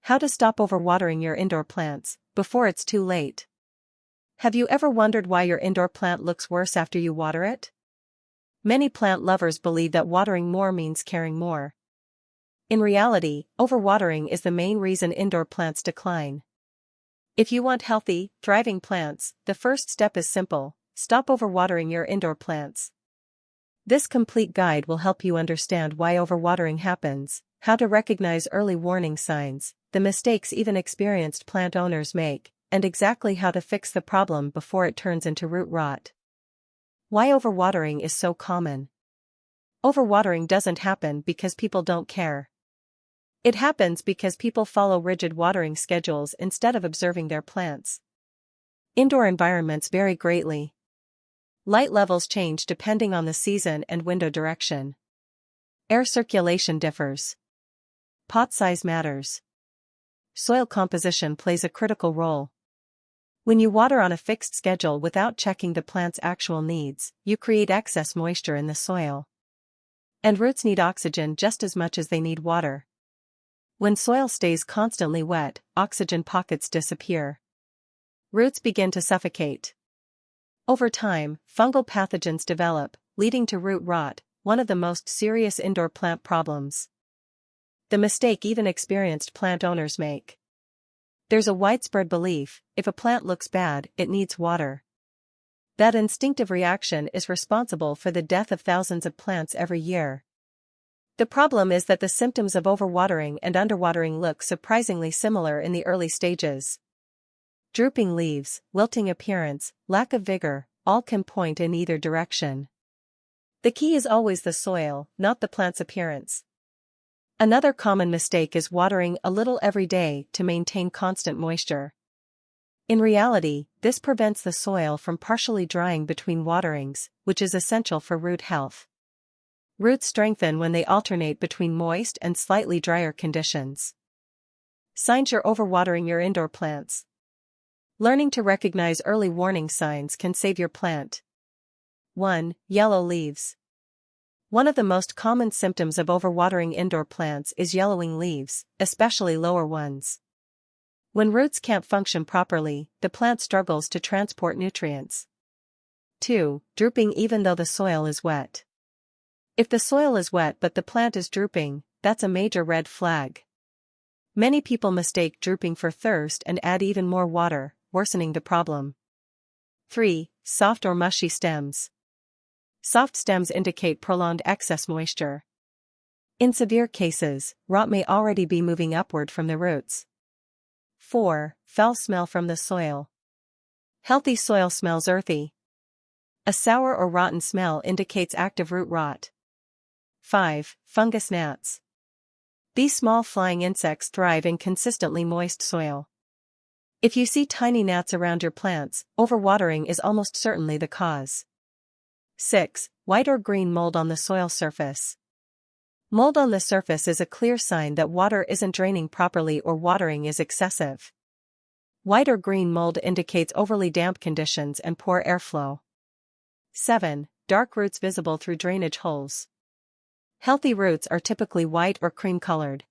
How to stop overwatering your indoor plants before it's too late. Have you ever wondered why your indoor plant looks worse after you water it? Many plant lovers believe that watering more means caring more. In reality, overwatering is the main reason indoor plants decline. If you want healthy, thriving plants, the first step is simple: stop overwatering your indoor plants. This complete guide will help you understand why overwatering happens, how to recognize early warning signs, the mistakes even experienced plant owners make, and exactly how to fix the problem before it turns into root rot. Why overwatering is so common. Overwatering doesn't happen because people don't care. It happens because people follow rigid watering schedules instead of observing their plants. Indoor environments vary greatly. Light levels change depending on the season and window direction. Air circulation differs. Pot size matters. Soil composition plays a critical role. When you water on a fixed schedule without checking the plant's actual needs, you create excess moisture in the soil. And roots need oxygen just as much as they need water. When soil stays constantly wet, oxygen pockets disappear. Roots begin to suffocate. Over time, fungal pathogens develop, leading to root rot, one of the most serious indoor plant problems. The mistake even experienced plant owners make. There's a widespread belief: if a plant looks bad, it needs water. That instinctive reaction is responsible for the death of thousands of plants every year. The problem is that the symptoms of overwatering and underwatering look surprisingly similar in the early stages. Drooping leaves, wilting appearance, lack of vigor, all can point in either direction. The key is always the soil, not the plant's appearance. Another common mistake is watering a little every day to maintain constant moisture. In reality, this prevents the soil from partially drying between waterings, which is essential for root health. Roots strengthen when they alternate between moist and slightly drier conditions. Signs you're overwatering your indoor plants. Learning to recognize early warning signs can save your plant. 1. Yellow leaves. One of the most common symptoms of overwatering indoor plants is yellowing leaves, especially lower ones. When roots can't function properly, the plant struggles to transport nutrients. 2. Drooping even though the soil is wet. If the soil is wet but the plant is drooping, that's a major red flag. Many people mistake drooping for thirst and add even more water, worsening the problem. 3. Soft or mushy stems. Soft stems indicate prolonged excess moisture. In severe cases, rot may already be moving upward from the roots. 4. Foul smell from the soil. Healthy soil smells earthy. A sour or rotten smell indicates active root rot. 5. Fungus gnats. These small flying insects thrive in consistently moist soil. If you see tiny gnats around your plants, overwatering is almost certainly the cause. 6. White or green mold on the soil surface. Mold on the surface is a clear sign that water isn't draining properly or watering is excessive. White or green mold indicates overly damp conditions and poor airflow. 7. Dark roots visible through drainage holes. Healthy roots are typically white or cream-colored.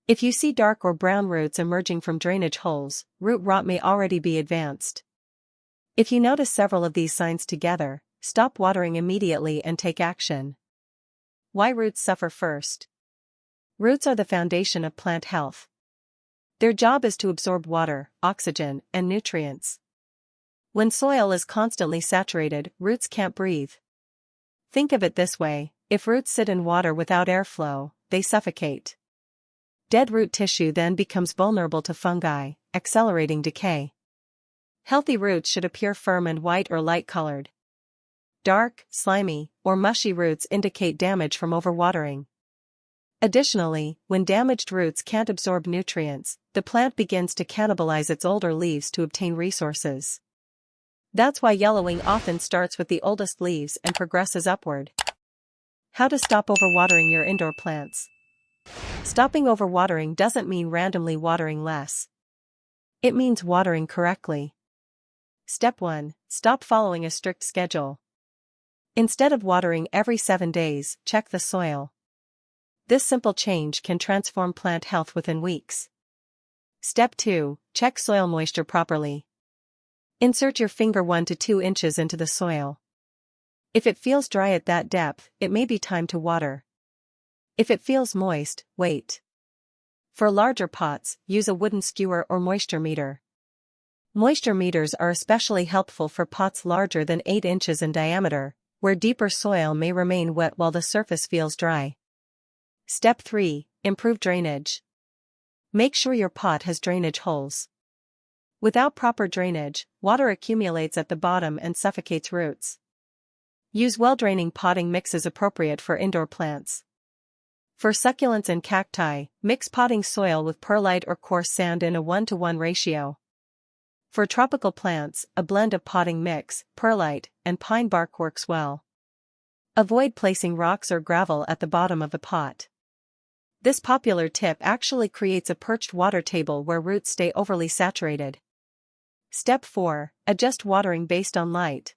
If you see dark or brown roots emerging from drainage holes, root rot may already be advanced. If you notice several of these signs together, stop watering immediately and take action. Why roots suffer first. Roots are the foundation of plant health. Their job is to absorb water, oxygen, and nutrients. When soil is constantly saturated, roots can't breathe. Think of it this way: if roots sit in water without airflow, they suffocate. Dead root tissue then becomes vulnerable to fungi, accelerating decay. Healthy roots should appear firm and white or light-colored. Dark, slimy, or mushy roots indicate damage from overwatering. Additionally, when damaged roots can't absorb nutrients, the plant begins to cannibalize its older leaves to obtain resources. That's why yellowing often starts with the oldest leaves and progresses upward. How to stop overwatering your indoor plants. Stopping overwatering doesn't mean randomly watering less. It means watering correctly. Step 1. Stop following a strict schedule. Instead of watering every 7 days, check the soil. This simple change can transform plant health within weeks. Step 2. Check soil moisture properly. Insert your finger 1 to 2 inches into the soil. If it feels dry at that depth, it may be time to water. If it feels moist, wait. For larger pots, use a wooden skewer or moisture meter. Moisture meters are especially helpful for pots larger than 8 inches in diameter, where deeper soil may remain wet while the surface feels dry. Step 3. Improve drainage. Make sure your pot has drainage holes. Without proper drainage, water accumulates at the bottom and suffocates roots. Use well-draining potting mixes appropriate for indoor plants. For succulents and cacti, mix potting soil with perlite or coarse sand in a 1-to-1 ratio. For tropical plants, a blend of potting mix, perlite, and pine bark works well. Avoid placing rocks or gravel at the bottom of the pot. This popular tip actually creates a perched water table where roots stay overly saturated. Step 4. Adjust watering based on light.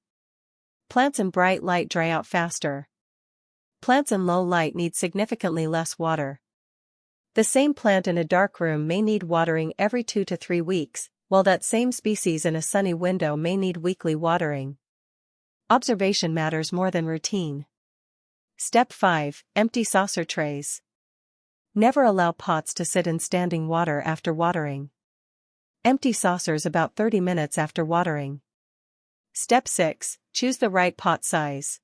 Plants in bright light dry out faster. Plants in low light need significantly less water. The same plant in a dark room may need watering every 2 to 3 weeks, while that same species in a sunny window may need weekly watering. Observation matters more than routine. Step 5. Empty saucer trays. Never allow pots to sit in standing water after watering. Empty saucers about 30 minutes after watering. Step 6. Choose the right pot size.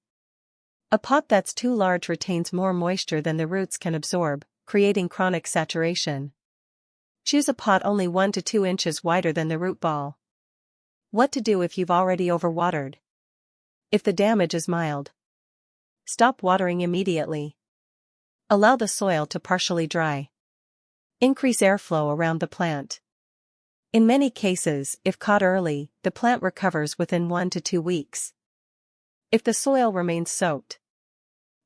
A pot that's too large retains more moisture than the roots can absorb, creating chronic saturation. Choose a pot only 1 to 2 inches wider than the root ball. What to do if you've already overwatered? If the damage is mild, stop watering immediately. Allow the soil to partially dry. Increase airflow around the plant. In many cases, if caught early, the plant recovers within 1 to 2 weeks. If the soil remains soaked,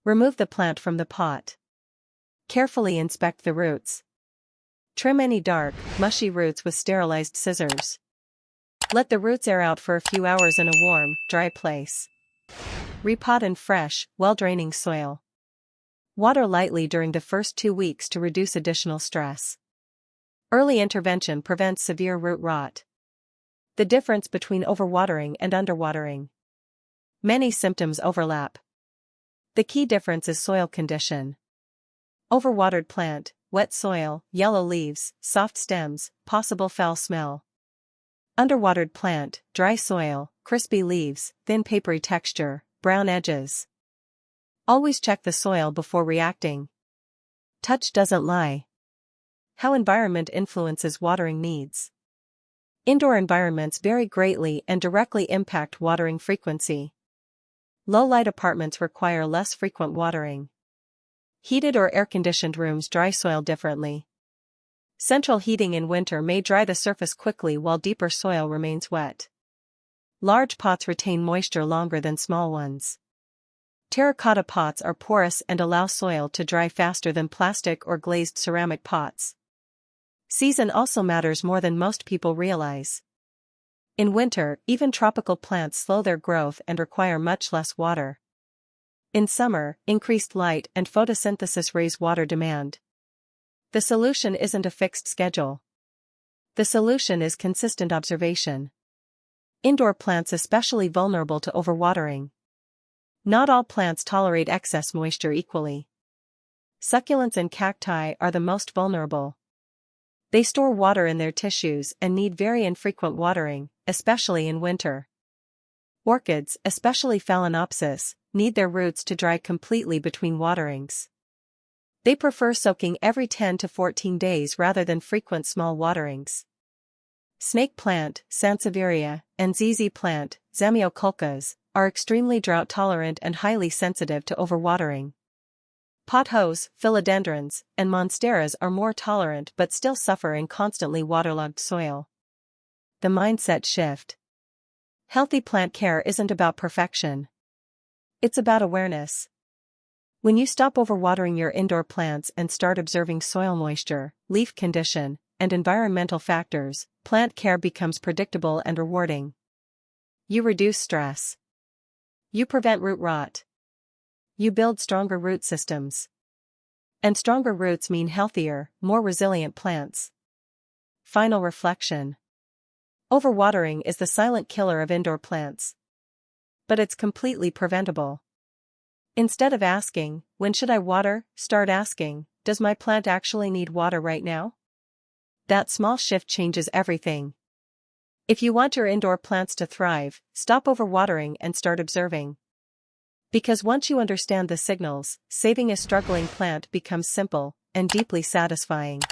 remove the plant from the pot. Carefully inspect the roots. Trim any dark, mushy roots with sterilized scissors. Let the roots air out for a few hours in a warm, dry place. Repot in fresh, well-draining soil. Water lightly during the first 2 weeks to reduce additional stress. Early intervention prevents severe root rot. The difference between overwatering and underwatering. Many symptoms overlap. The key difference is soil condition. Overwatered plant, wet soil, yellow leaves, soft stems, possible foul smell. Underwatered plant, dry soil, crispy leaves, thin papery texture, brown edges. Always check the soil before reacting. Touch doesn't lie. How environment influences watering needs. Indoor environments vary greatly and directly impact watering frequency. Low-light apartments require less frequent watering. Heated or air-conditioned rooms dry soil differently. Central heating in winter may dry the surface quickly while deeper soil remains wet. Large pots retain moisture longer than small ones. Terracotta pots are porous and allow soil to dry faster than plastic or glazed ceramic pots. Season also matters more than most people realize. In winter, even tropical plants slow their growth and require much less water. In summer, increased light and photosynthesis raise water demand. The solution isn't a fixed schedule. The solution is consistent observation. Indoor plants especially vulnerable to overwatering. Not all plants tolerate excess moisture equally. Succulents and cacti are the most vulnerable. They store water in their tissues and need very infrequent watering, especially in winter. Orchids, especially Phalaenopsis, need their roots to dry completely between waterings. They prefer soaking every 10 to 14 days rather than frequent small waterings. Snake plant, Sansevieria, and ZZ plant, Zamioculcas, are extremely drought-tolerant and highly sensitive to overwatering. Pothos, philodendrons, and monsteras are more tolerant but still suffer in constantly waterlogged soil. The mindset shift. Healthy plant care isn't about perfection. It's about awareness. When you stop overwatering your indoor plants and start observing soil moisture, leaf condition, and environmental factors, plant care becomes predictable and rewarding. You reduce stress. You prevent root rot. You build stronger root systems. And stronger roots mean healthier, more resilient plants. Final reflection. Overwatering is the silent killer of indoor plants. But it's completely preventable. Instead of asking, when should I water, start asking, does my plant actually need water right now? That small shift changes everything. If you want your indoor plants to thrive, stop overwatering and start observing. Because once you understand the signals, saving a struggling plant becomes simple and deeply satisfying.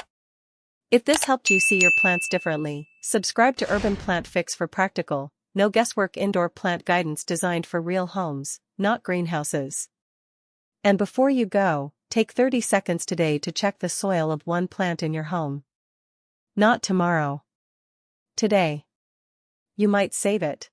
If this helped you see your plants differently, subscribe to Urban Plant Fix for practical, no guesswork indoor plant guidance designed for real homes, not greenhouses. And before you go, take 30 seconds today to check the soil of one plant in your home. Not tomorrow. Today. You might save it.